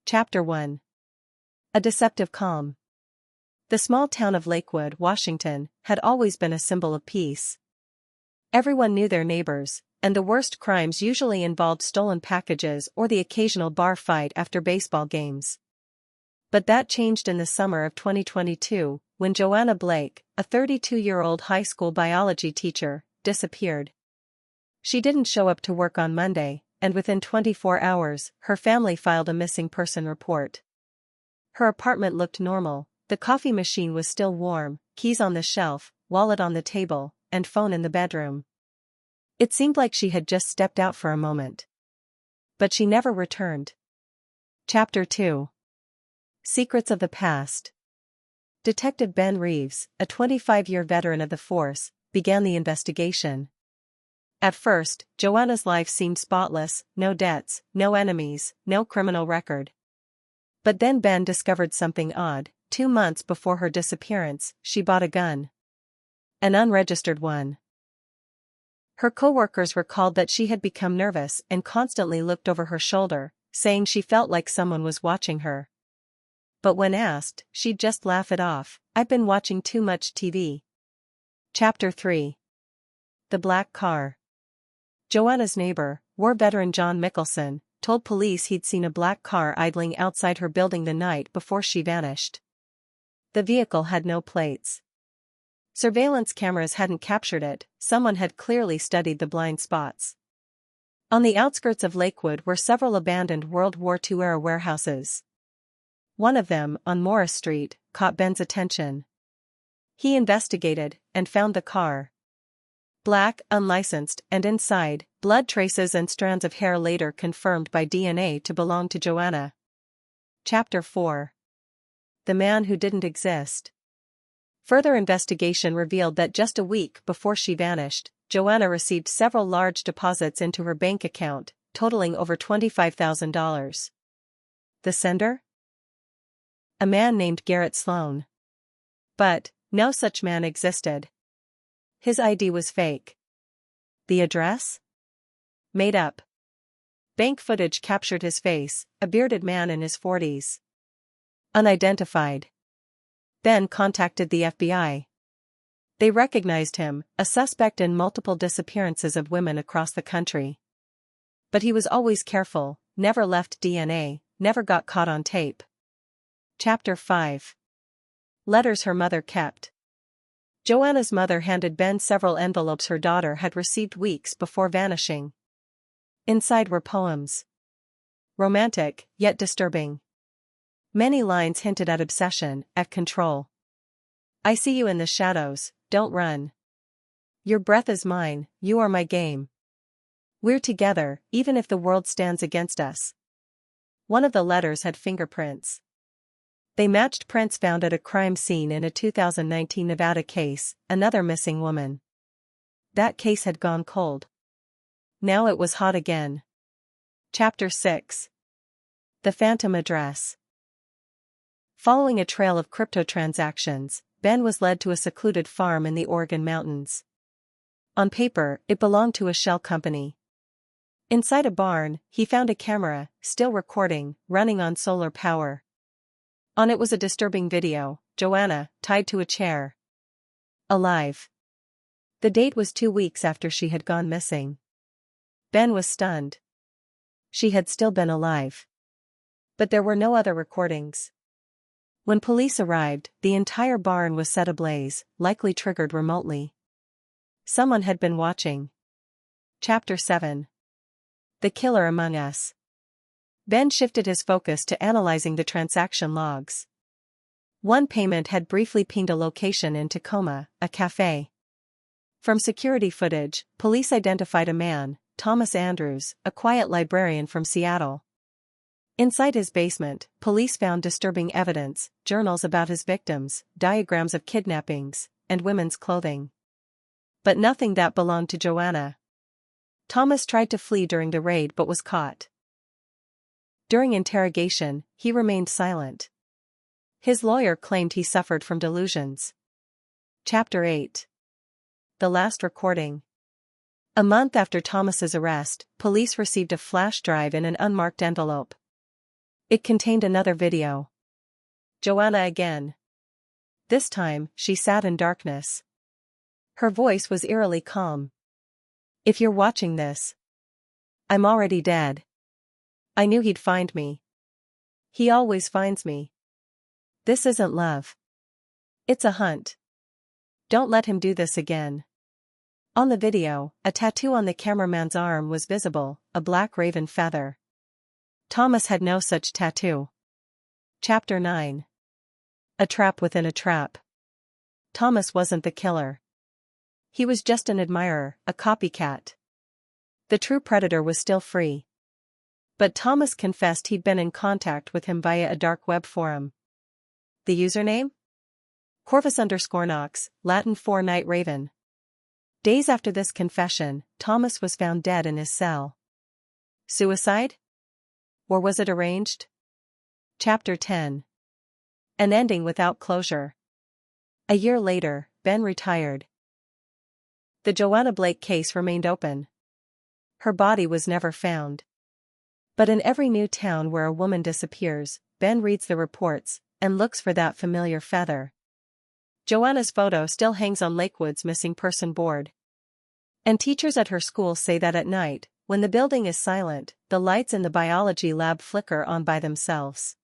Chapter 1. A Deceptive Calm. The small town of Lakewood, Washington, had always been a symbol of peace. Everyone knew their neighbors, and the worst crimes usually involved stolen packages or the occasional bar fight after baseball games. But that changed in the summer of 2022, when Joanna Blake, a 32-year-old high school biology teacher, disappeared. She didn't show up to work on Monday, and within 24 hours, her family filed a missing person report. Her apartment looked normal, the coffee machine was still warm, keys on the shelf, wallet on the table, and phone in the bedroom. It seemed like she had just stepped out for a moment. But she never returned. Chapter 2. Secrets of the Past. Detective Ben Reeves, a 25-year veteran of the force, began the investigation. At first, Joanna's life seemed spotless, no debts, no enemies, no criminal record. But then Ben discovered something odd. 2 months before her disappearance, she bought a gun. An unregistered one. Her co-workers recalled that she had become nervous and constantly looked over her shoulder, saying she felt like someone was watching her. But when asked, she'd just laugh it off. "I've been watching too much TV." Chapter 3. The Black Car. Joanna's neighbor, war veteran John Mickelson, told police he'd seen a black car idling outside her building the night before she vanished. The vehicle had no plates. Surveillance cameras hadn't captured it, someone had clearly studied the blind spots. On the outskirts of Lakewood were several abandoned World War II-era warehouses. One of them, on Morris Street, caught Ben's attention. He investigated, and found the car. Black, unlicensed, and inside, blood traces and strands of hair later confirmed by DNA to belong to Joanna. Chapter 4. The Man Who Didn't Exist. Further investigation revealed that just a week before she vanished, Joanna received several large deposits into her bank account, totaling over $25,000. The sender? A man named Garrett Sloan. But no such man existed. His ID was fake. The address? Made up. Bank footage captured his face, a bearded man in his 40s. Unidentified. Ben contacted the FBI. They recognized him, a suspect in multiple disappearances of women across the country. But he was always careful, never left DNA, never got caught on tape. Chapter 5. Letters her mother kept. Joanna's mother handed Ben several envelopes her daughter had received weeks before vanishing. Inside were poems. Romantic, yet disturbing. Many lines hinted at obsession, at control. "I see you in the shadows, don't run. Your breath is mine, you are my game. We're together, even if the world stands against us." One of the letters had fingerprints. They matched prints found at a crime scene in a 2019 Nevada case, another missing woman. That case had gone cold. Now it was hot again. Chapter 6. The Phantom Address. Following a trail of crypto transactions, Ben was led to a secluded farm in the Oregon mountains. On paper, it belonged to a shell company. Inside a barn, he found a camera, still recording, running on solar power. On it was a disturbing video, Joanna, tied to a chair. Alive. The date was 2 weeks after she had gone missing. Ben was stunned. She had still been alive. But there were no other recordings. When police arrived, the entire barn was set ablaze, likely triggered remotely. Someone had been watching. Chapter 7. The Killer Among Us. Ben shifted his focus to analyzing the transaction logs. One payment had briefly pinged a location in Tacoma, a cafe. From security footage, police identified a man, Thomas Andrews, a quiet librarian from Seattle. Inside his basement, police found disturbing evidence, journals about his victims, diagrams of kidnappings, and women's clothing. But nothing that belonged to Joanna. Thomas tried to flee during the raid but was caught. During interrogation, he remained silent. His lawyer claimed he suffered from delusions. Chapter 8. The Last Recording. A month after Thomas's arrest, police received a flash drive in an unmarked envelope. It contained another video. Joanna again. This time, she sat in darkness. Her voice was eerily calm. If you're watching this, I'm already dead. I knew he'd find me. He always finds me. This isn't love. It's a hunt. Don't let him do this again. On the video, a tattoo on the cameraman's arm was visible, a black raven feather. Thomas had no such tattoo. Chapter 9. A trap within a trap. Thomas wasn't the killer. He was just an admirer, a copycat. The true predator was still free. But Thomas confessed he'd been in contact with him via a dark web forum. The username? Corvus_Nox, Latin for Night Raven. Days after this confession, Thomas was found dead in his cell. Suicide? Or was it arranged? Chapter 10. An ending without closure. A year later, Ben retired. The Joanna Blake case remained open. Her body was never found. But in every new town where a woman disappears, Ben reads the reports and looks for that familiar feather. Joanna's photo still hangs on Lakewood's missing person board. And teachers at her school say that at night, when the building is silent, the lights in the biology lab flicker on by themselves.